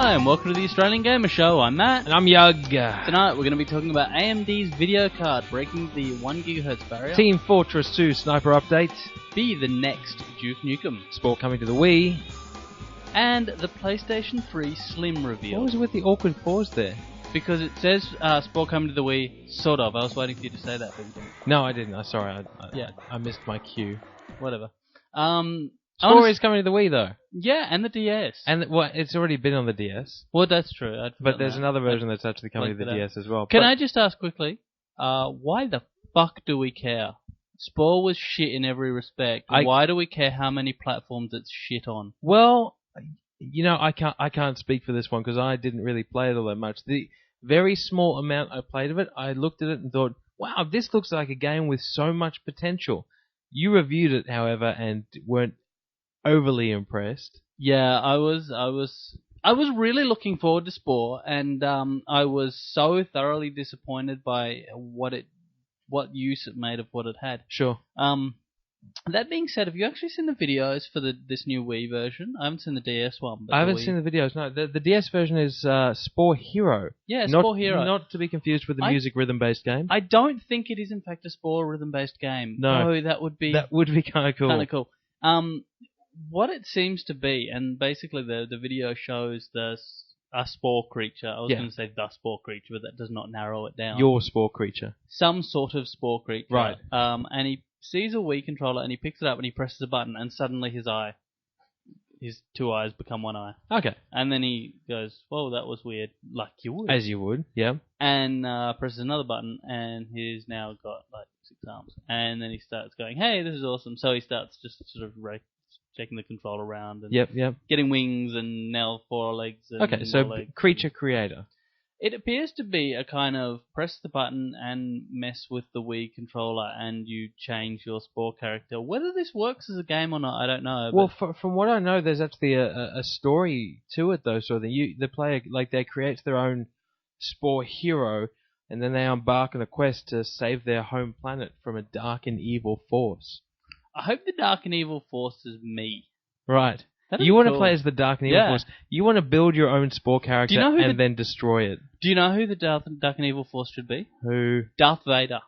Hi, and welcome to the Australian Gamer Show. I'm Matt. And I'm Yug. Tonight we're going to be talking about AMD's video card breaking the 1 GHz barrier. Team Fortress 2 Sniper Update. Be the next Duke Nukem. Sport coming to the Wii. And the PlayStation 3 Slim reveal. What was with the awkward pause there? Because it says Sport coming to the Wii, sort of. I was waiting for you to say that. No, I didn't. I'm sorry. Yeah. I missed my cue. Whatever. Sport is coming to the Wii, though. Yeah, and the DS. And it's already been on the DS. Well, that's true. But there's another version that's actually coming to the DS as well. Can I just ask quickly, why the fuck do we care? Spore was shit in every respect. Why do we care how many platforms it's shit on? Well, I can't speak for this one because I didn't really play it all that much. The very small amount I played of it, I looked at it and thought, wow, this looks like a game with so much potential. You reviewed it, however, and weren't overly impressed. Yeah, I was really looking forward to Spore, and I was so thoroughly disappointed by what use it made of what it had. Sure. That being said, have you actually seen the videos for this new Wii version? I haven't seen the DS one. But I haven't seen the videos. No, the DS version is Spore Hero. Yeah, Spore Hero. Not to be confused with the music rhythm-based game. I don't think it is in fact a Spore rhythm-based game. No, oh, that would be kind of cool. Kind of cool. What it seems to be, and basically the video shows a spore creature. I was going to say the spore creature, but that does not narrow it down. Your spore creature. Some sort of spore creature. Right. And he sees a Wii controller and he picks it up and he presses a button and suddenly his two eyes become one eye. Okay. And then he goes, whoa, that was weird. Like you would. As you would, yeah. And presses another button and he's now got like 6 arms. And then he starts going, hey, this is awesome. So he starts just sort of checking the control around and getting wings and now 4 legs. And okay, so legs. Creature creator. It appears to be a kind of press the button and mess with the Wii controller and you change your Spore character. Whether this works as a game or not, I don't know. Well, from what I know, there's actually a story to it though. So the player they create their own Spore hero and then they embark on a quest to save their home planet from a dark and evil force. I hope the Dark and Evil Force is me. Right. You want to play as the Dark and Evil Force. You want to build your own Spore character and then destroy it. Do you know who the Dark and Evil Force should be? Who? Darth Vader.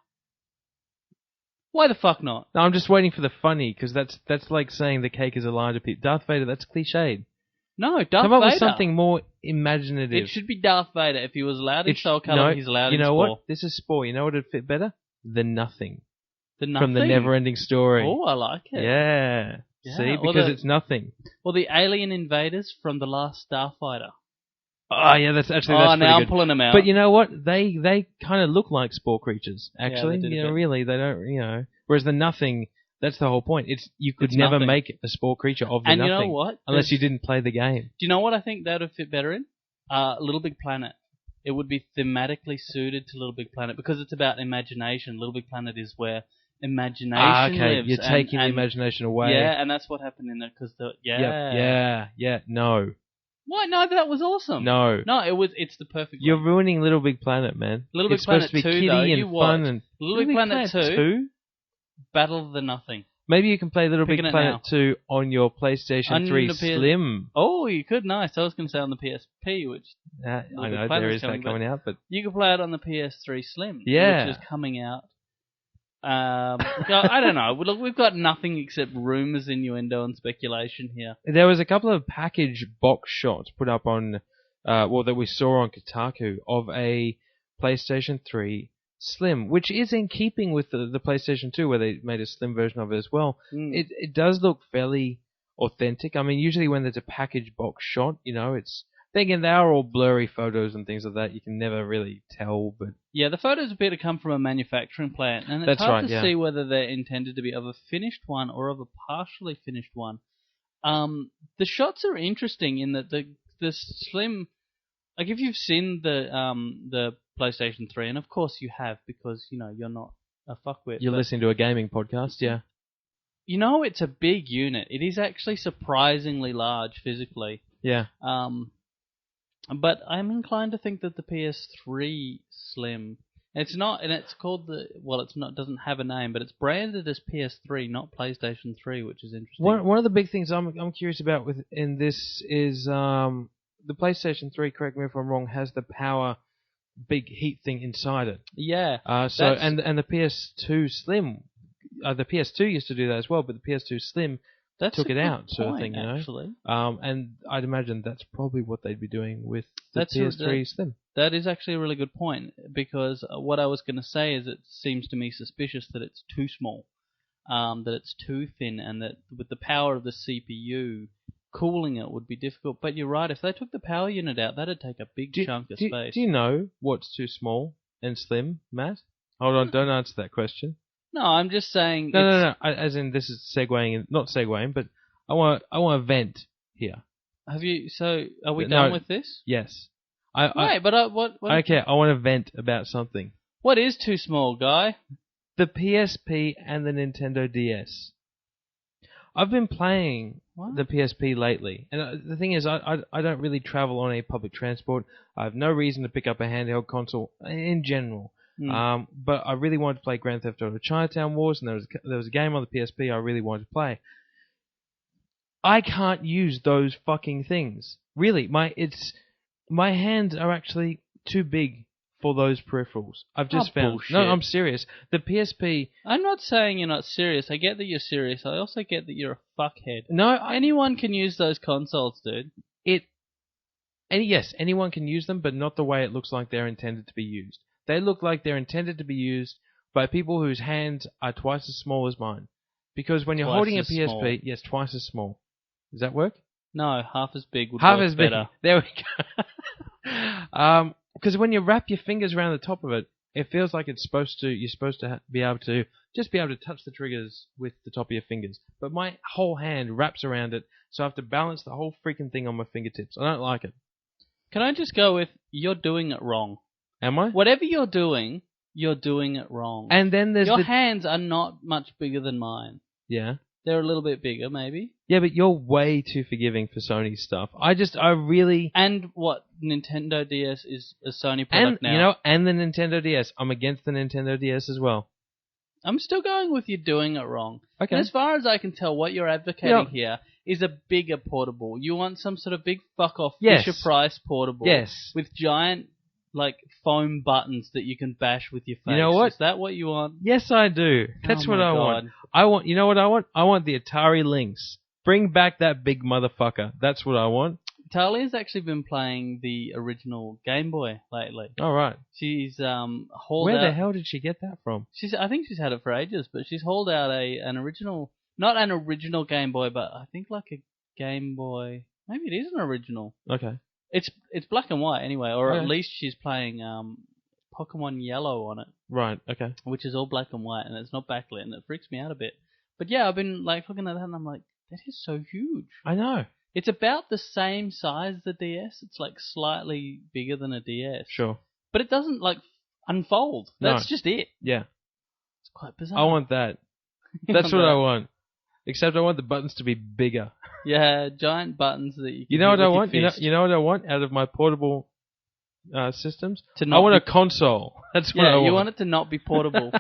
Why the fuck not? No, I'm just waiting for the funny, because that's like saying the cake is a larger piece. Darth Vader, that's cliched. No, Darth Vader. Come up with something more imaginative. It should be Darth Vader. If he was allowed in Soul Calibur, he's allowed in Spore. You know what? This is Spore. You know what would fit better? The Nothing. The Nothing? From the Never-Ending Story. Oh, I like it. Yeah. See, because it's nothing. Or the alien invaders from The Last Starfighter. Oh, yeah, that's pretty good. Now I'm pulling them out. But you know what? They kind of look like Spore creatures, actually. Yeah, really, they don't, Whereas the Nothing, that's the whole point. You could never make a Spore creature of the Nothing. And you know what? Unless you didn't play the game. Do you know what I think that would fit better in? Little Big Planet. It would be thematically suited to Little Big Planet because it's about imagination. Little Big Planet is where imagination lives. You're taking the imagination away. Yeah, and that's what happened in it. No. Why? No, that was awesome. No, it's the perfect. You're ruining Little Big Planet, man. Little Big Planet 2, kiddie though, and fun and Little Big Planet 2, Battle of the Nothing. Maybe you can play Little Big Planet 2 on your PlayStation 3 Slim. Oh, you could. Nice. I was going to say on the PSP, which I know there is that coming out, but you can play it on the PS3 Slim, which is coming out. I don't know. Look, we've got nothing except rumours, innuendo, and speculation here. There was a couple of package box shots put up on, that we saw on Kotaku of a PlayStation 3 Slim, which is in keeping with the PlayStation 2, where they made a slim version of it as well. It does look fairly authentic. I mean, usually when there's a package box shot, it's... Again, they are all blurry photos and things like that. You can never really tell, but... Yeah, the photos appear to come from a manufacturing plant, and it's hard to see whether they're intended to be of a finished one or of a partially finished one. The shots are interesting in that the Slim... Like, if you've seen the PlayStation 3, and of course you have, because, you're not a fuckwit. You're listening to a gaming podcast, yeah. It's a big unit. It is actually surprisingly large physically. Yeah. But I'm inclined to think that the PS3 Slim, it's not, and it's called doesn't have a name, but it's branded as PS3, not PlayStation 3, which is interesting. One of the big things I'm curious about in this is the PlayStation 3, correct me if I'm wrong, has the power big heat thing inside it. Yeah. And the PS2 Slim, the PS2 used to do that as well, but the PS2 Slim took it out, sort of thing, you know. Actually. And I'd imagine that's probably what they'd be doing with the PS3 Slim. That is actually a really good point, because what I was going to say is it seems to me suspicious that it's too small, that it's too thin, and that with the power of the CPU, cooling it would be difficult. But you're right, if they took the power unit out, that'd take a big chunk of space. Do you know what's too small and slim, Matt? Hold on, don't answer that question. No, I'm just saying... No. As in, this is not segueing, but I want to vent here. Have you... So, are we done with this? Yes. What? Okay, I want to vent about something. What is too small, Guy? The PSP and the Nintendo DS. I've been playing the PSP lately, and the thing is, I don't really travel on a public transport. I have no reason to pick up a handheld console in general. But I really wanted to play Grand Theft Auto Chinatown Wars, and there was a game on the PSP I really wanted to play. I can't use those fucking things. Really, my hands are actually too big for those peripherals. I've just found. Bullshit. No, I'm serious. The PSP. I'm not saying you're not serious. I get that you're serious. I also get that you're a fuckhead. No, anyone can use those consoles, dude. Yes, anyone can use them, but not the way it looks like they're intended to be used. They look like they're intended to be used by people whose hands are twice as small as mine. Because when you're holding a PSP, yes, twice as small. Does that work? No, half as big would work better. There we go. Because when you wrap your fingers around the top of it, it feels like you're supposed to be able to touch the triggers with the top of your fingers. But my whole hand wraps around it, so I have to balance the whole freaking thing on my fingertips. I don't like it. Can I just go with, you're doing it wrong? Am I? Whatever you're doing it wrong. And then there's your hands are not much bigger than mine. Yeah. They're a little bit bigger, maybe. Yeah, but you're way too forgiving for Sony stuff. I really... And what? Nintendo DS is a Sony product now. And the Nintendo DS. I'm against the Nintendo DS as well. I'm still going with you doing it wrong. Okay. And as far as I can tell, what you're advocating here is a bigger portable. You want some sort of big fuck-off Fisher-Price portable. Yes. With giant, foam buttons that you can bash with your face. You know what? Is that what you want? Yes, I do. That's what I want. You know what I want? I want the Atari Lynx. Bring back that big motherfucker. That's what I want. Talia's actually been playing the original Game Boy lately. All right. She's hauled Where out... the hell did she get that from? I think she's had it for ages, but she's hauled out an original... Not an original Game Boy, but I think a Game Boy... Maybe it is an original. Okay. It's black and white anyway, or at least she's playing Pokemon Yellow on it. Right, okay. Which is all black and white, and it's not backlit, and it freaks me out a bit. But yeah, I've been looking at that, and I'm like, that is so huge. I know. It's about the same size as the DS. It's slightly bigger than a DS. Sure. But it doesn't unfold. That's just it. Yeah. It's quite bizarre. I want that. That's what I want. Except I want the buttons to be bigger. Yeah, giant buttons that you can You know what I want? You know what I want out of my portable systems? I want a console. That's what I want. You want it to not be portable.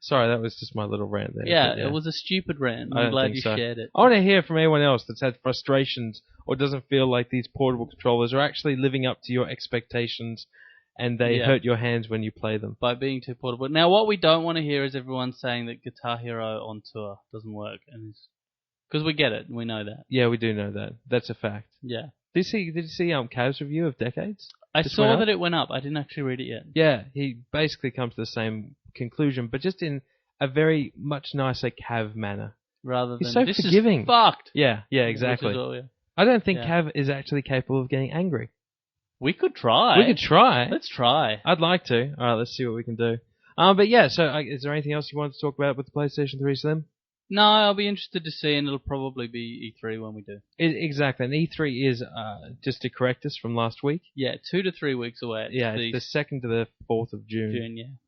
Sorry, that was just my little rant there. Yeah, it was a stupid rant. I'm glad you shared it. I want to hear from anyone else that's had frustrations or doesn't feel like these portable controllers are actually living up to your expectations and they hurt your hands when you play them. By being too portable. Now, what we don't want to hear is everyone saying that Guitar Hero on tour doesn't work. Because we get it. We know that. Yeah, we do know that. That's a fact. Yeah. Did you see Cav's review of Decades? I saw that it went up. I didn't actually read it yet. Yeah, he basically comes to the same conclusion, but just in a very much nicer Cav manner. Rather than, he's so this forgiving. Is fucked. Yeah, exactly. I don't think Cav is actually capable of getting angry. We could try. Let's try. I'd like to. All right, let's see what we can do. But yeah, so is there anything else you wanted to talk about with the PlayStation 3 Slim? No, I'll be interested to see, and it'll probably be E3 when we do. Exactly, and E3 is, just to correct us from last week. Yeah, 2 to 3 weeks away. It's the 2nd to the 4th of June.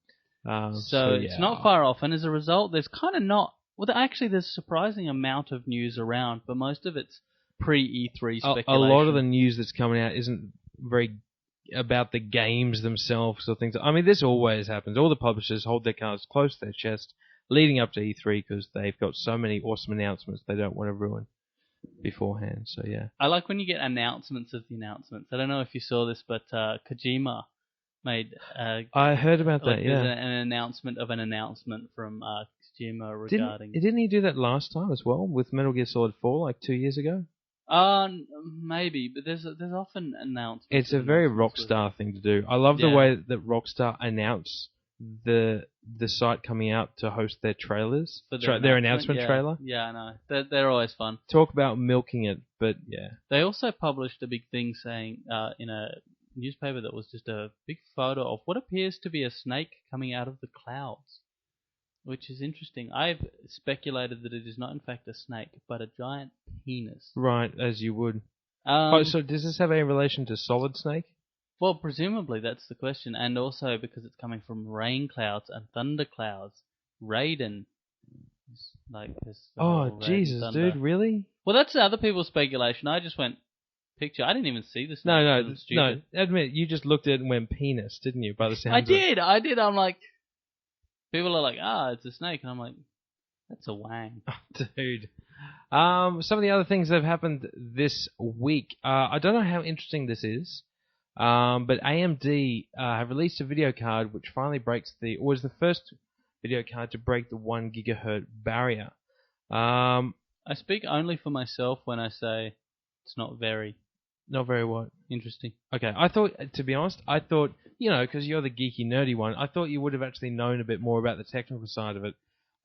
So it's not far off, and as a result, there's kind of not... Well, actually, there's a surprising amount of news around, but most of it's pre-E3 speculation. A lot of the news that's coming out isn't very about the games themselves or things. I mean, this always happens. All the publishers hold their cards close to their chest leading up to E3 because they've got so many awesome announcements they don't want to ruin. beforehand. So yeah, I like when you get announcements of the announcements. I don't know if you saw this, but Kojima made. I heard about that. Yeah, an announcement of an announcement from Kojima regarding. Didn't he do that last time as well with Metal Gear Solid 4, like 2 years ago? Maybe, but there's often announcements. It's a very Rockstar thing to do. I love the way that Rockstar announce the site coming out to host their trailers, their announcement trailer. Yeah, I know. They're always fun. Talk about milking it, but yeah. They also published a big thing saying in a newspaper that was just a big photo of what appears to be a snake coming out of the clouds, which is interesting. I've speculated that it is not in fact a snake, but a giant penis. Right, as you would. So does this have any relation to Solid Snake? Well, presumably that's the question, and also because it's coming from rain clouds and thunder clouds. Raiden is like this. Oh, Jesus, dude, really? Well, that's other people's speculation. I just went picture. I didn't even see the snake. No. Admit, you just looked at it and went penis, didn't you? By the sound. I did. I'm like, people are like, it's a snake, and I'm like, that's a wang. Dude. Some of the other things that have happened this week. I don't know how interesting this is. But AMD have released a video card which finally was the first video card to break the 1 gigahertz barrier. I speak only for myself when I say it's not very what? Interesting. Okay, to be honest, because you're the geeky, nerdy one, I thought you would have actually known a bit more about the technical side of it.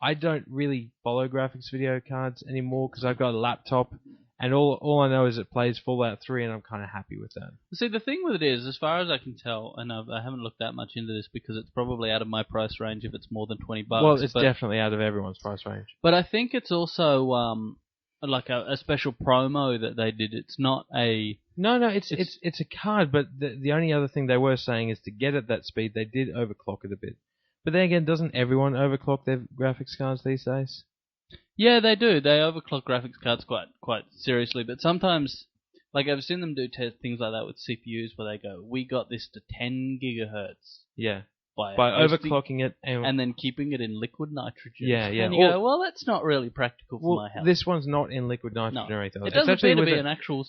I don't really follow graphics video cards anymore because I've got a laptop. And all I know is it plays Fallout 3, and I'm kind of happy with that. See, the thing with it is, as far as I can tell, and I haven't looked that much into this because it's probably out of my price range if it's more than $20. Well, it's definitely out of everyone's price range. But I think it's also like a special promo that they did. It's not a... No, it's a card, but the only other thing they were saying is to get at that speed, they did overclock it a bit. But then again, doesn't everyone overclock their graphics cards these days? Yeah, they do. They overclock graphics cards quite seriously, but sometimes, like I've seen them do things like that with CPUs where they go, we got this to 10 gigahertz. Yeah. By overclocking it and then keeping it in liquid nitrogen. Yeah. And you go, well, that's not really practical for my health. This one's not in liquid nitrogen or anything. It doesn't appear to be an actual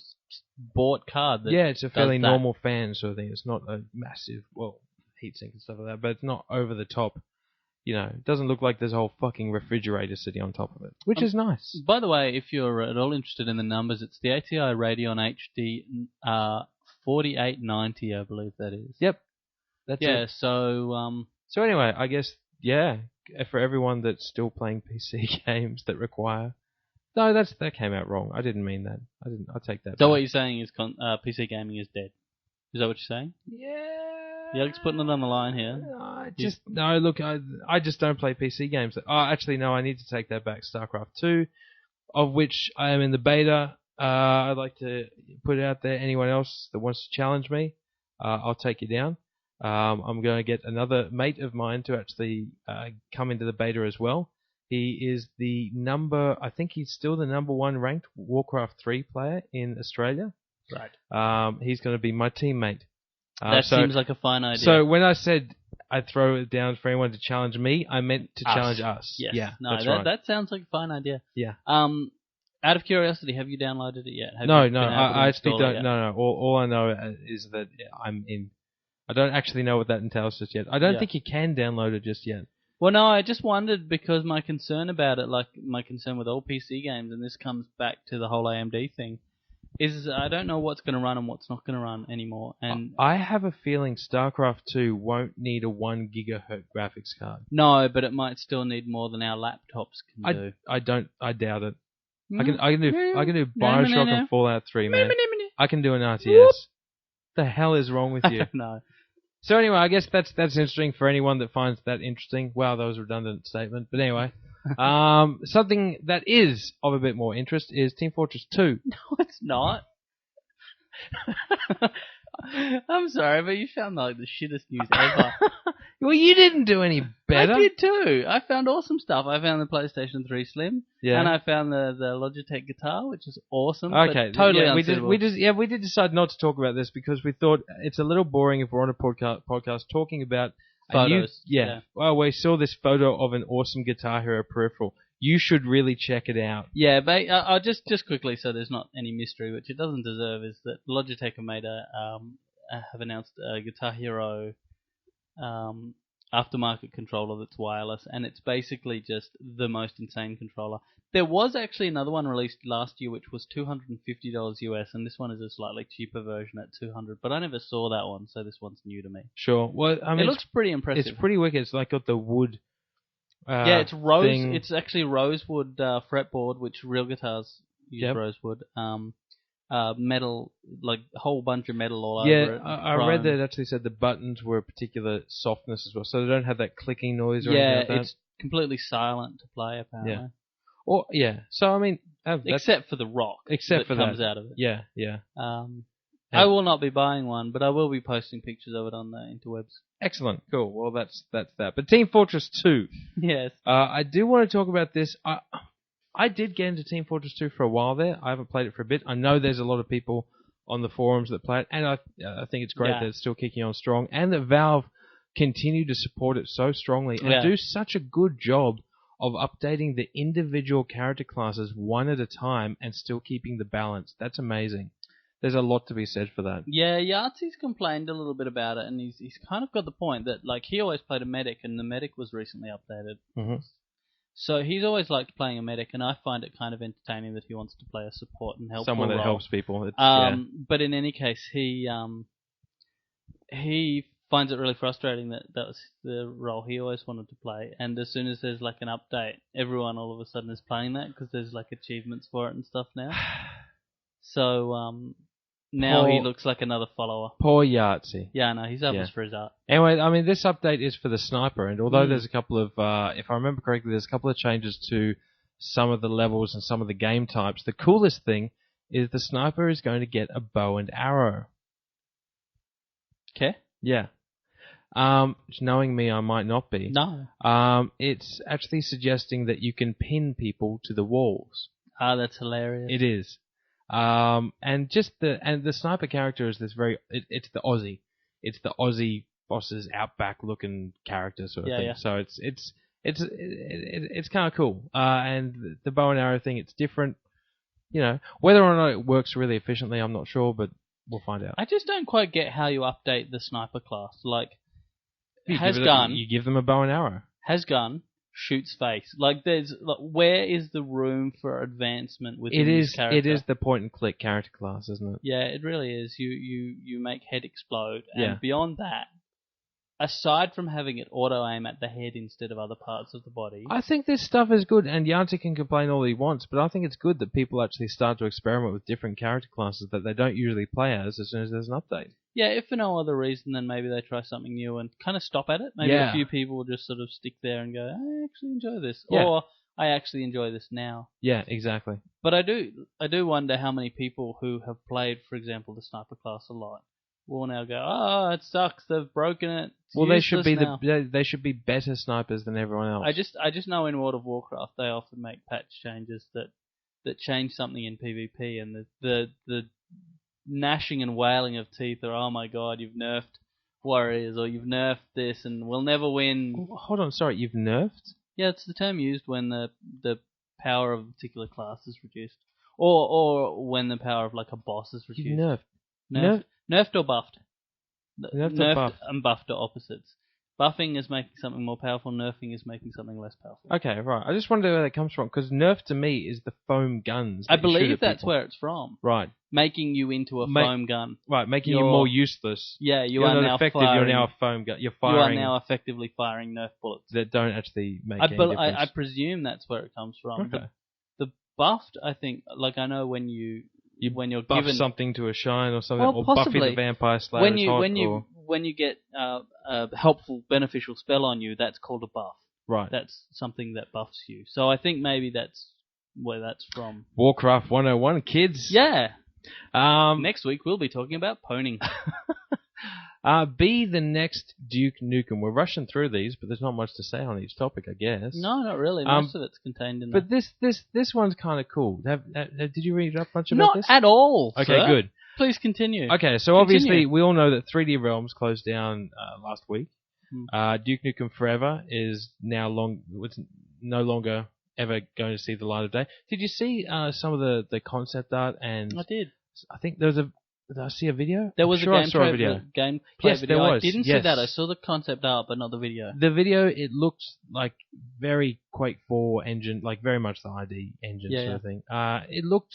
bought card. It's a fairly normal fan sort of thing. It's not a massive, heatsink and stuff like that, but it's not over the top. It doesn't look like there's a whole fucking refrigerator sitting on top of it, which is nice. By the way, if you're at all interested in the numbers, it's the ATI Radeon HD 4890, I believe that is. Yep. That's it. Yeah, so... So anyway, I guess, for everyone that's still playing PC games that require... No, that came out wrong. I didn't mean that. I take that back. So what you're saying is PC gaming is dead? Is that what you're saying? Yeah. Alex putting it on the line here. Look, I just don't play PC games. Actually, no, I need to take that back. StarCraft 2, of which I am in the beta. I'd like to put it out there. Anyone else that wants to challenge me, I'll take you down. I'm going to get another mate of mine to actually come into the beta as well. He is I think he's still the number 1 ranked Warcraft 3 player in Australia. Right. He's going to be my teammate. That seems like a fine idea. So when I said I'd throw it down for anyone to challenge me, I meant to challenge us. Yes. Yeah, that's right. That sounds like a fine idea. Yeah. Out of curiosity, have you downloaded it yet? No. I actually don't. No. All I know is that I'm in. I don't actually know what that entails just yet. I don't think you can download it just yet. Well, no, I just wondered because my concern about it, like my concern with all PC games, and this comes back to the whole AMD thing, is I don't know what's going to run and what's not going to run anymore. And I have a feeling StarCraft 2 won't need a 1 gigahertz graphics card. No, but it might still need more than our laptops can do. I doubt it. I can do Bioshock and Fallout 3, man. I can do an RTS. Whoop. The hell is wrong with you? No. So anyway, I guess that's interesting for anyone that finds that interesting. Wow, that was a redundant statement. But anyway, something that is of a bit more interest is Team Fortress 2. No, it's not. I'm sorry, but you found like the shittest news ever. Well, you didn't do any better. I did too. I found awesome stuff. I found the PlayStation 3 Slim, and I found the Logitech guitar, which is awesome. Okay, but totally unsuitable. We did decide not to talk about this because we thought it's a little boring if we're on a podcast talking about photos. Well, we saw this photo of an awesome Guitar Hero peripheral. you should really check it out. Yeah, but I'll just quickly, so there's not any mystery, which it doesn't deserve, is that Logitech have announced a Guitar Hero aftermarket controller that's wireless, and it's basically just the most insane controller. There was actually another one released last year which was $250 US, and this one is a slightly cheaper version at $200, but I never saw that one, so this one's new to me. Sure. Well, I mean, it looks pretty impressive. It's pretty wicked. It's like got the wood it's rose. thing. It's actually rosewood fretboard, which real guitars use rosewood. Metal, like a whole bunch of metal all over it. I read that it actually said the buttons were a particular softness as well, so they don't have that clicking noise or anything like that. Yeah, it's completely silent to play, apparently. So I mean, except for the rock that comes out of it. Yeah. I will not be buying one, but I will be posting pictures of it on the interwebs. Excellent, cool. Well, that's that. But Team Fortress 2. Yes. I do want to talk about this. I did get into Team Fortress 2 for a while there. I haven't played it for a bit. I know there's a lot of people on the forums that play it, and I think it's great that it's still kicking on strong, and that Valve continue to support it so strongly and do such a good job of updating the individual character classes one at a time and still keeping the balance. That's amazing. There's a lot to be said for that. Yeah, Yahtzee's complained a little bit about it, and he's kind of got the point that, like, he always played a medic, and the medic was recently updated. Mm-hmm. So he's always liked playing a medic, and I find it kind of entertaining that he wants to play a support and help. Someone that helps people. But in any case, he finds it really frustrating that was the role he always wanted to play, and as soon as there's like an update, everyone all of a sudden is playing that because there's like achievements for it and stuff now. So now he looks like another follower. Poor Yahtzee. Yeah, no, he's up for his art. Anyway, I mean, this update is for the sniper, and although there's a couple of, if I remember correctly, there's a couple of changes to some of the levels and some of the game types, the coolest thing is the sniper is going to get a bow and arrow. Okay. Yeah. Knowing me, I might not be. No. It's actually suggesting that you can pin people to the walls. That's hilarious. It is. And the sniper character is this it's the Aussie boss's outback looking character sort of thing. Yeah. So it's kind of cool. And the bow and arrow thing, it's different. You know, whether or not it works really efficiently, I'm not sure, but we'll find out. I just don't quite get how you update the sniper class. Like, you give them a bow and arrow. Has gun. Shoots face. Like, where is the room for advancement within this character? It is the point and click character class, isn't it? Yeah, it really is. You make head explode, and beyond that, aside from having it auto aim at the head instead of other parts of the body, I think this stuff is good. And Yahtzee can complain all he wants, but I think it's good that people actually start to experiment with different character classes that they don't usually play as soon as there's an update. Yeah, if for no other reason, then maybe they try something new and kind of stop at it. Maybe a few people will just sort of stick there and go, I actually enjoy this. Yeah. Or, I actually enjoy this now. Yeah, exactly. But I do wonder how many people who have played, for example, the sniper class a lot will now go, oh, it sucks, they've broken it. Well, they should be they should be better snipers than everyone else. I just know in World of Warcraft they often make patch changes that change something in PvP, and the gnashing and wailing of teeth are, oh my god, you've nerfed warriors, or you've nerfed this and we'll never win. Hold on, sorry, you've nerfed? Yeah, it's the term used when the power of a particular class is reduced, or when the power of like a boss is reduced. You've nerfed or buffed. Nerfed and buffed are opposites. Buffing is making something more powerful, nerfing is making something less powerful. Okay, right. I just wonder where that comes from, because nerf to me is the foam guns. I believe that's where it's from. Right. Making you into a foam gun. Right, making you more useless. Yeah, you're now effective. Firing, you're now a foam gun. You're firing. You are now effectively firing nerf bullets. That don't actually make any difference. I presume that's where it comes from. Okay. The buffed, I think, like I know when you're buff given something to a shine or something, or possibly. Buffy the Vampire Slayer when you get a helpful, beneficial spell on you, that's called a buff. Right. That's something that buffs you. So I think maybe that's where that's from. Warcraft 101, kids. Yeah. Next week we'll be talking about poning. Be the next Duke Nukem. We're rushing through these, but there's not much to say on each topic, I guess. No, not really. Most of it's contained in there. But this one's kind of cool. Did you read up much about this? Not at all. Okay, sir. good. Please continue. Okay, so obviously we all know that 3D Realms closed down last week. Duke Nukem Forever is no longer ever going to see the light of day. Did you see some of the concept art? And I did. I think there was a... Did I see a video? There was a video. Yes, video. There was. I didn't see that. I saw the concept art, but not the video. The video, it looked like very Quake 4 engine, like very much the ID engine sort of thing. It looked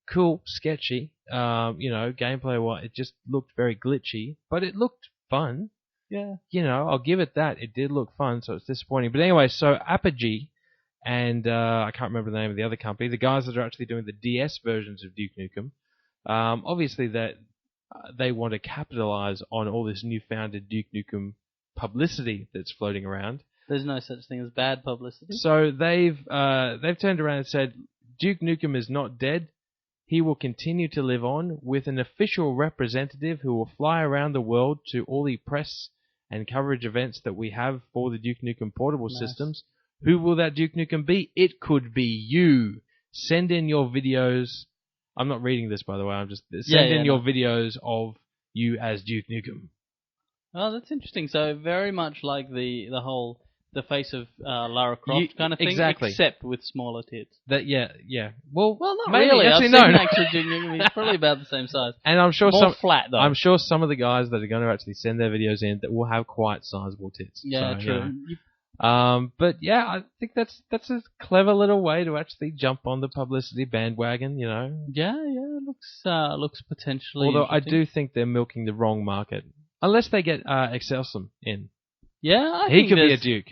cool, sketchy. Gameplay-wise, it just looked very glitchy, but it looked fun. Yeah. I'll give it that. It did look fun, so it's disappointing. But anyway, so Apogee and I can't remember the name of the other company, the guys that are actually doing the DS versions of Duke Nukem, obviously that they want to capitalize on all this newfound Duke Nukem publicity that's floating around. There's no such thing as bad publicity. So they've turned around and said, Duke Nukem is not dead. He will continue to live on with an official representative who will fly around the world to all the press and coverage events that we have for the Duke Nukem portable systems. Who will that Duke Nukem be? It could be you. Send in your videos. I'm not reading this, by the way. I'm just send in your videos of you as Duke Nukem. Oh, that's interesting. So very much like the face of Lara Croft kind of thing, exactly. Except with smaller tits. Yeah. Well, not maybe. really. Actually, I've seen actual Duke Nukem. It's probably about the same size. And I'm sure more flat though. I'm sure some of the guys that are going to actually send their videos in that will have quite sizable tits. Yeah, so, true. But yeah, I think that's a clever little way to actually jump on the publicity bandwagon. Yeah. It looks potentially. Although I do think they're milking the wrong market, unless they get Excelsior in. Yeah, he could be a Duke.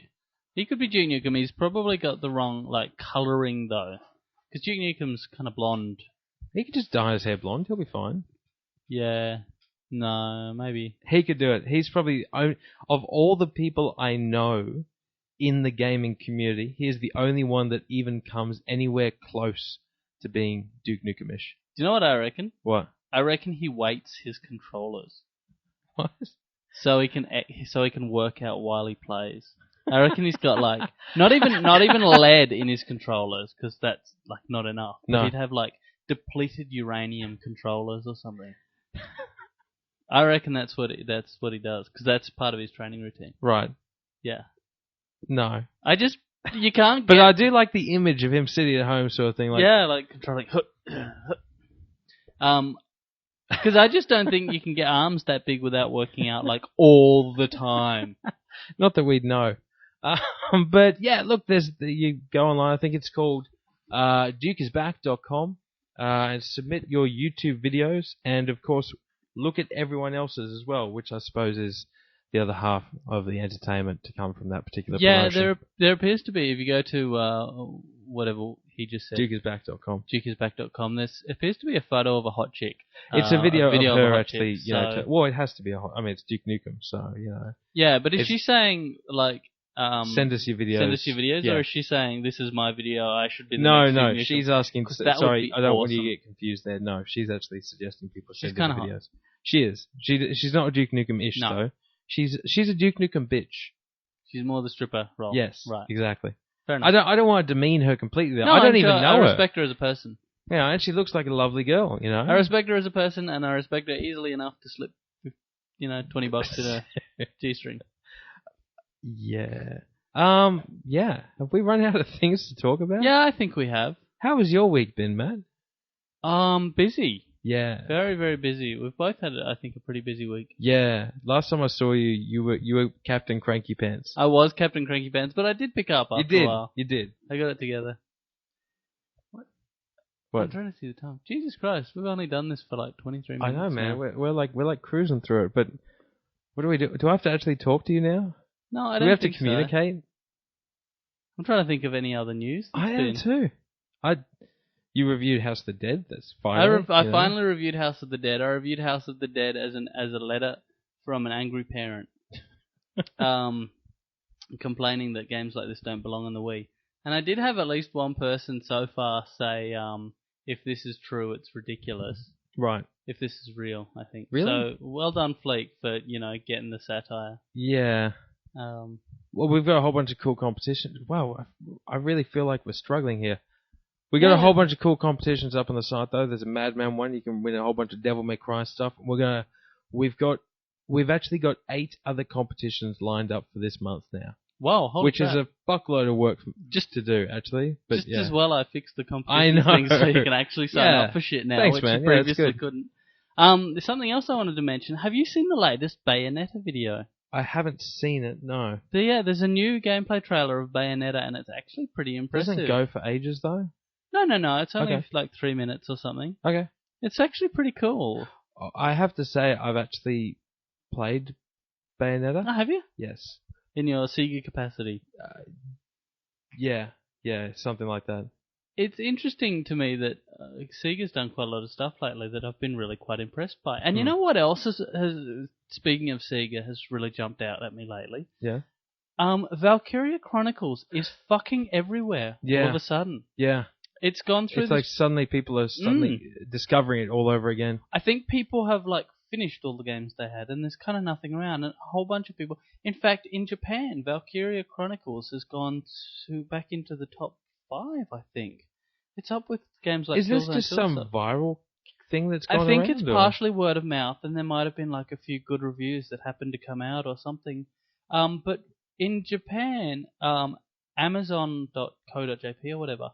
He could be Duke Nukem. He's probably got the wrong colouring though, because Duke Nukem's kind of blonde. He could just dye his hair blonde. He'll be fine. Yeah. No, maybe he could do it. He's probably of all the people I know in the gaming community, he is the only one that even comes anywhere close to being Duke Nukem-ish. Do you know what I reckon? What? I reckon he weights his controllers. What? So he can work out while he plays. I reckon he's got not even lead in his controllers, because that's not enough. No. He'd have depleted uranium controllers or something. I reckon that's what he does, because that's part of his training routine. Right. Yeah. No. You can't get... But I do like the image of him sitting at home sort of thing. Controlling... Because I just don't think you can get arms that big without working out, all the time. Not that we'd know. But, yeah, look, you go online, I think it's called dukisback.com, and submit your YouTube videos, and, of course, look at everyone else's as well, which I suppose is the other half of the entertainment to come from that particular promotion. Yeah, there appears to be, if you go to whatever he just said, dukisback.com. Dukisback.com, there appears to be a photo of a hot chick. It's a video of her actually, chick, it has to be it's Duke Nukem, so, Yeah, but is she saying, send us your videos. Or is she saying, this is my video, I should be the next Duke Nukem? She's asking, sorry, I don't want you awesome. to get confused there. No, she's actually suggesting people send her videos. Hot. She is. She's not a Duke Nukem-ish, though. She's a Duke Nukem bitch. She's more the stripper role. Yes, right. Exactly. Fair enough. I don't want to demean her completely. No, I don't even know her. I respect her as a person. Yeah, and she looks like a lovely girl, I respect her as a person, and I respect her easily enough to slip, $20 in a G-string. Yeah. Yeah. Have we run out of things to talk about? Yeah, I think we have. How has your week been, Matt? Busy. Yeah. Very, very busy. We've both had, I think, a pretty busy week. Yeah. Last time I saw you, you were Captain Cranky Pants. I was Captain Cranky Pants, but I did pick up after a while. You did. I got it together. What? I'm trying to see the time. Jesus Christ, we've only done this for 23 minutes. I know, man. Now. We're cruising through it, but what do we do? Do I have to actually talk to you now? No, I don't. Do we have think to communicate? So. I'm trying to think of any other news. I am too. You reviewed House of the Dead. That's fine. I finally reviewed House of the Dead. I reviewed House of the Dead as a letter from an angry parent, complaining that games like this don't belong on the Wii. And I did have at least one person so far say, if this is true, it's ridiculous. Right. If this is real, I think. Really? So well done, Fleek, for getting the satire. Yeah. Well, we've got a whole bunch of cool competitions. Wow, I really feel like we're struggling here. We got a whole bunch of cool competitions up on the site though. There's a Madman one. You can win a whole bunch of Devil May Cry stuff. We've actually got 8 other competitions lined up for this month now. Wow, holy which crap. is a fuckload of work just to do, actually. But just as well I fixed the I competition thing so you can actually sign up for shit now, Thanks, which man. you previously couldn't. There's something else I wanted to mention. Have you seen the latest Bayonetta video? I haven't seen it, no. There's a new gameplay trailer of Bayonetta, and it's actually pretty impressive. Doesn't go for ages, though? No. It's only like 3 minutes or something. Okay. It's actually pretty cool. I have to say, I've actually played Bayonetta. Oh, have you? Yes. In your Sega capacity? Yeah, something like that. It's interesting to me that Sega's done quite a lot of stuff lately that I've been really quite impressed by. And you know what else has, speaking of Sega, has really jumped out at me lately? Yeah. Valkyria Chronicles is fucking everywhere all of a sudden. Yeah. It's gone through. It's like suddenly people are discovering it all over again. I think people have like finished all the games they had, and there's kind of nothing around. And a whole bunch of people. In fact, in Japan, Valkyria Chronicles has gone back into the top 5. I think it's up with games like. Is this just some viral thing that's gone around? I think it's partially word of mouth, and there might have been like a few good reviews that happened to come out or something. But in Japan, Amazon.co.jp or whatever.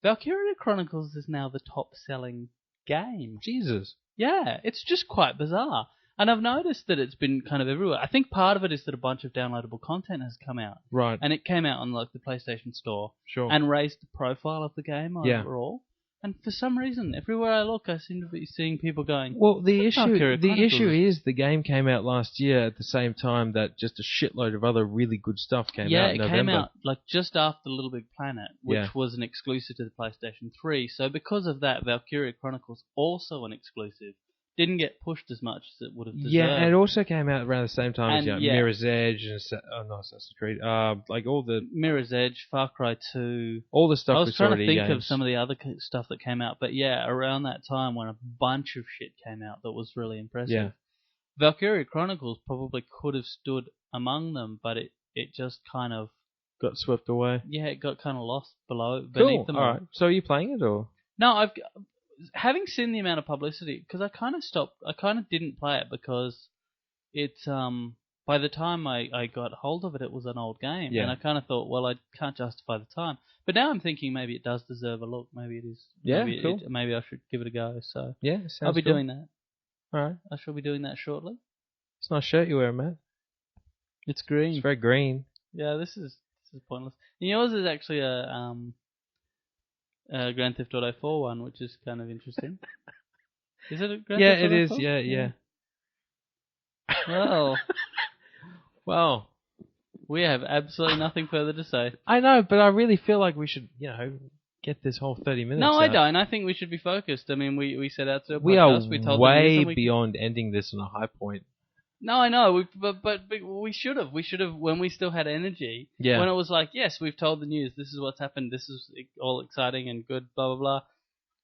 Valkyria Chronicles is now the top-selling game. Jesus. Yeah, it's just quite bizarre. And I've noticed that it's been kind of everywhere. I think part of it is that a bunch of downloadable content has come out. Right. And it came out on like the PlayStation Store. Sure. And raised the profile of the game overall. And for some reason, everywhere I look, I seem to be seeing people going. Well, the issue is the game came out last year at the same time that just a shitload of other really good stuff came out in November. Yeah, it came out like just after Little Big Planet, which was an exclusive to the PlayStation 3. So because of that, Valkyria Chronicles, also an exclusive, didn't get pushed as much as it would have deserved. Yeah, and it also came out around the same time as Mirror's Edge and Assassin's Creed, like all the Mirror's Edge, Far Cry 2, all the stuff. I was trying to think of some of the other stuff that came out, but yeah, around that time when a bunch of shit came out that was really impressive. Yeah. Valkyria Chronicles probably could have stood among them, but it just kind of got swept away. Yeah, it got kind of lost beneath them. All right. So are you playing it or? No, having seen the amount of publicity, because I kind of didn't play it because it's, by the time I got hold of it, it was an old game. Yeah. And I kind of thought, well, I can't justify the time. But now I'm thinking maybe it does deserve a look. Maybe it is. Yeah, cool. Maybe I should give it a go. So yeah, I'll be doing that. All right. I shall be doing that shortly. It's a nice shirt you're wearing, Matt. It's green. It's very green. Yeah, this is pointless. And yours is actually a Grand Theft Auto 4 one, which is kind of interesting. Is it a Grand Theft Auto 4? Yeah, it is. Yeah. Well, we have absolutely nothing further to say. I know, but I really feel like we should, get this whole 30 minutes No, out. I don't. I think we should be focused. I mean, we set out to a podcast. We are we told way beyond ending this on a high point. No, I know, but we should have. We should have when we still had energy. Yeah. When it was like, yes, we've told the news. This is what's happened. This is all exciting and good. Blah blah blah.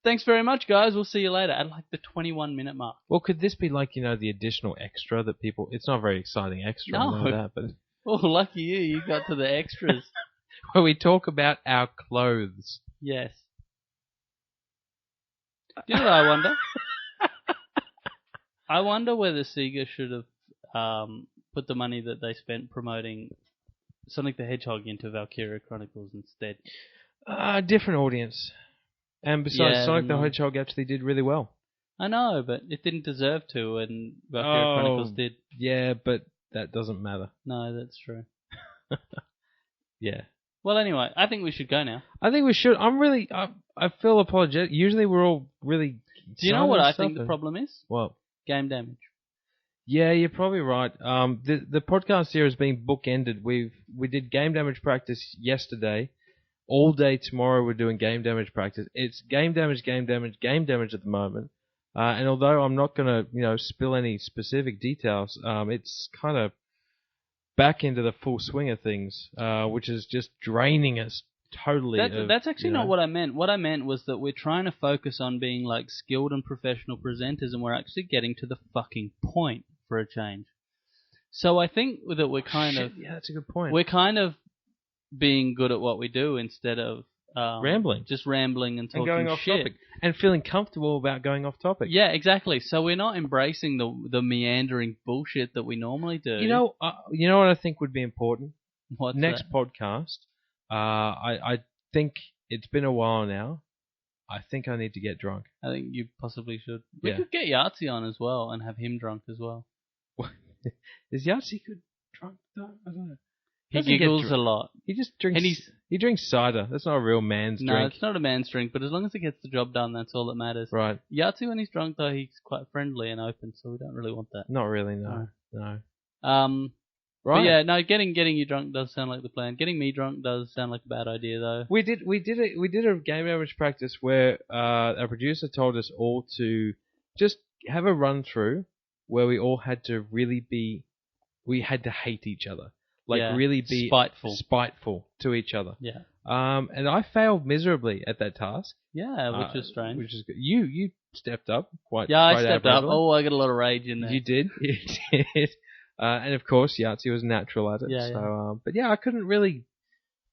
Thanks very much, guys. We'll see you later at like the 21-minute mark. Well, could this be like the additional extra that people? It's not a very exciting extra. No. Like that, but oh, lucky you! You got to the extras. Where we talk about our clothes. Yes. You know what I wonder? I wonder whether Sega should have put the money that they spent promoting Sonic the Hedgehog into Valkyria Chronicles instead. Different audience. And besides, Sonic the Hedgehog actually did really well. I know, but it didn't deserve to, and Valkyria Chronicles did. Yeah, but that doesn't matter. No, that's true. Yeah. Well, anyway, I think we should go now. I think we should. I feel apologetic. Usually we're all really... Do you know what I think the problem is? What? Game damage. Yeah, you're probably right. The podcast here has been bookended. We did game damage practice yesterday. All day tomorrow we're doing game damage practice. It's game damage at the moment. And although I'm not going to spill any specific details, it's kind of back into the full swing of things, which is just draining us totally. That's actually not what I meant. What I meant was that we're trying to focus on being like skilled and professional presenters, and we're actually getting to the fucking point for a change. So I think that we're yeah, that's a good point. We're kind of being good at what we do instead of rambling, just rambling and talking going off shit. topic, and feeling comfortable about going off topic. Yeah, exactly. So we're not embracing the meandering bullshit that we normally do. You know what I think would be important? What's next that? podcast, I think it's been a while now. I think I need to get drunk. I think you possibly should. We could get Yahtzee on as well and have him drunk as well. Is Yahtzee good drunk though? I don't know. He giggles a lot. He just drinks. He drinks cider. That's not a real man's drink. No, it's not a man's drink. But as long as it gets the job done, that's all that matters. Right. Yahtzee, when he's drunk, though, he's quite friendly and open, so we don't really want that. Not really. No. Right. But yeah, no. Getting you drunk does sound like the plan. Getting me drunk does sound like a bad idea, though. We did a game average practice where our producer told us all to just have a run through where we all had to we had to hate each other. Really be spiteful to each other. Yeah. And I failed miserably at that task. Yeah, which is strange. Which is good. You stepped up quite. Yeah, I stepped up. Oh, I got a lot of rage in there. You did. You did. And of course, Yahtzee was natural at it. Yeah, so, but yeah, I couldn't really.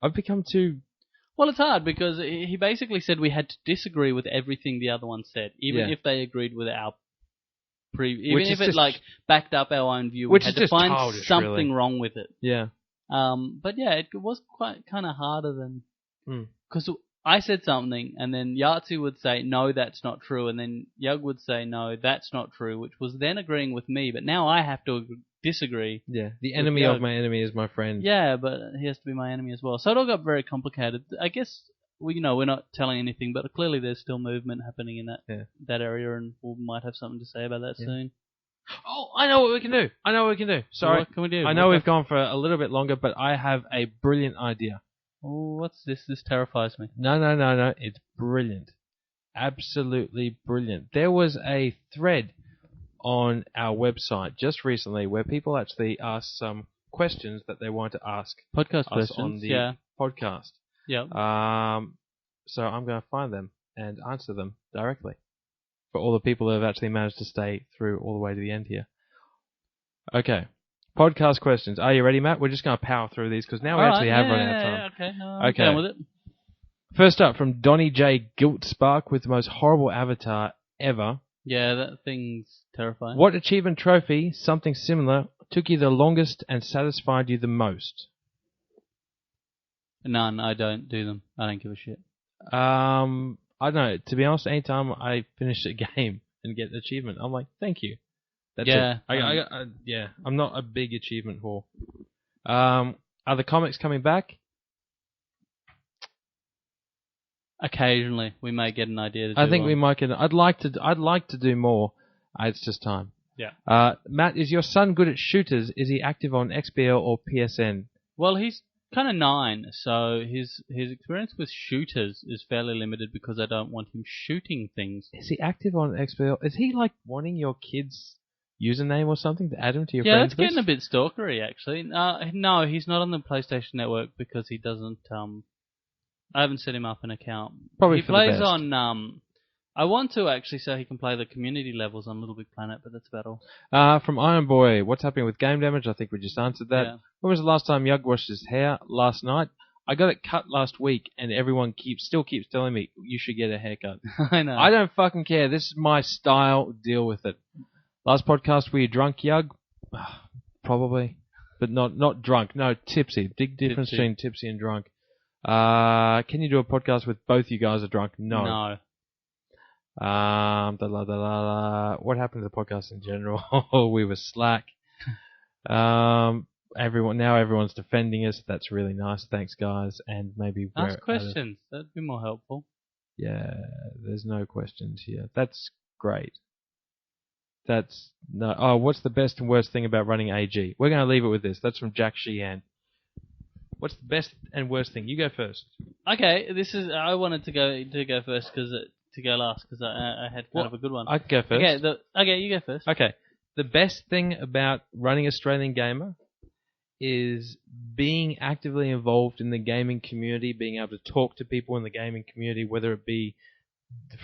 I've become too. Well, it's hard because he basically said we had to disagree with everything the other one said, even if they agreed with our. Even if it backed up our own view, we had to find something wrong with it. Yeah. But yeah, it was quite kind of harder than because I said something, and then Yahtzee would say no, that's not true, and then Yug would say no, that's not true, which was then agreeing with me. But now I have to disagree. Yeah, the enemy of my enemy is my friend. Yeah, but he has to be my enemy as well. So it all got very complicated. I guess. We're not telling anything, but clearly there's still movement happening in that area, and we might have something to say about that soon. Oh, I know what we can do. Sorry. What can we do? I know we've gone for a little bit longer, but I have a brilliant idea. Oh, what's this? This terrifies me. No. It's brilliant. Absolutely brilliant. There was a thread on our website just recently where people actually asked some questions that they want to ask podcast us questions on the podcast. Yeah. So I'm going to find them and answer them directly for all the people who have actually managed to stay through all the way to the end here. Okay. Podcast questions. Are you ready, Matt? We're just going to power through these because now we actually have run out of time. Yeah, okay. No, I'm down with it. First up from Donnie J. Guiltspark with the most horrible avatar ever. Yeah, that thing's terrifying. What achievement trophy, something similar, took you the longest and satisfied you the most? None. I don't do them. I don't give a shit. I don't know. To be honest, anytime I finish a game and get an achievement, I'm like, thank you. That's it. I'm not a big achievement whore. Are the comics coming back? Occasionally, we may get an idea to do I think we might get. I'd like to do more. It's just time. Yeah. Matt, is your son good at shooters? Is he active on XBL or PSN? Well, he's kind of 9, so his experience with shooters is fairly limited because I don't want him shooting things. Is he active on XBL? Is he like wanting your kid's username or something to add him to your friends list? Yeah, it's getting a bit stalkery actually. No, he's not on the PlayStation Network because he doesn't. I haven't set him up an account. Probably he for plays the best. on. I want to actually so he can play the community levels on Little Big Planet, but that's about all. From Iron Boy, what's happening with game damage? I think we just answered that. Yeah. When was the last time Yug washed his hair? Last night. I got it cut last week, and everyone still keeps telling me you should get a haircut. I know. I don't fucking care. This is my style. Deal with it. Last podcast, were you drunk, Yug? Probably, but not drunk. No, tipsy. Big difference between tipsy and drunk. Can you do a podcast with both you guys are drunk? No. What happened to the podcast in general? We were slack. Everyone's defending us. That's really nice. Thanks, guys. And maybe ask questions. That'd be more helpful. Yeah, there's no questions here. That's great. That's no. Oh, what's the best and worst thing about running AG? We're going to leave it with this. That's from Jack Sheehan. What's the best and worst thing? You go first. Okay, I wanted to go first to go last because I had kind of a good one. I can go first. Okay, you go first. Okay, the best thing about running Australian Gamer is being actively involved in the gaming community, being able to talk to people in the gaming community, whether it be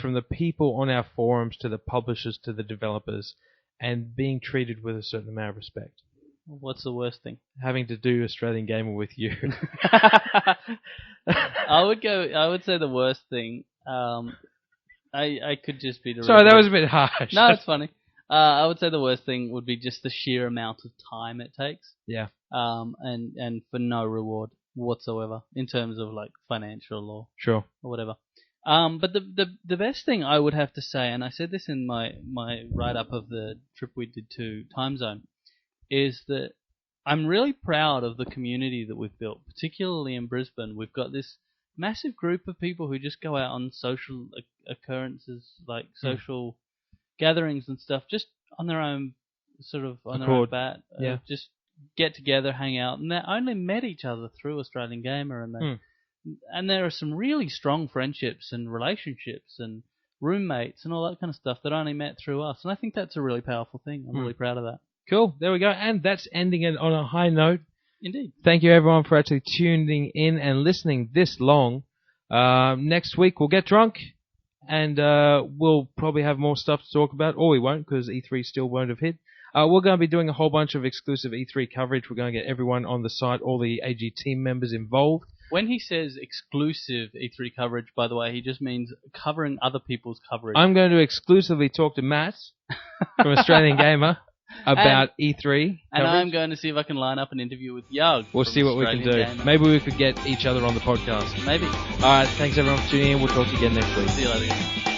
from the people on our forums to the publishers to the developers, and being treated with a certain amount of respect. What's the worst thing? Having to do Australian Gamer with you. I would say the worst thing. I could just be... Sorry, that was a bit harsh. No, it's funny. I would say the worst thing would be just the sheer amount of time it takes. Yeah. and for no reward whatsoever in terms of like financial or whatever. But the best thing I would have to say, and I said this in my write-up of the trip we did to Time Zone, is that I'm really proud of the community that we've built, particularly in Brisbane. We've got this massive group of people who just go out on social occurrences, like social gatherings and stuff, just on their own sort of on their own bat. Just get together, hang out, and they only met each other through Australian Gamer, and there are some really strong friendships and relationships and roommates and all that kind of stuff that only met through us, and I think that's a really powerful thing. I'm really proud of that. Cool, there we go, and that's ending it on a high note. Indeed. Thank you everyone for actually tuning in and listening this long. Next week we'll get drunk, and we'll probably have more stuff to talk about, or we won't, because E3 still won't have hit. We're going to be doing a whole bunch of exclusive E3 coverage. We're going to get everyone on the site, all the AG team members involved. When he says exclusive E3 coverage, by the way, he just means covering other people's coverage. I'm going to exclusively talk to Matt from Australian Gamer about E3 and I'm going to see if I can line up an interview with Yug. We'll see what we can do. Gamer. Maybe we could get each other on the podcast. Maybe. All right, thanks everyone for tuning in. We'll talk to you again next week. See you later.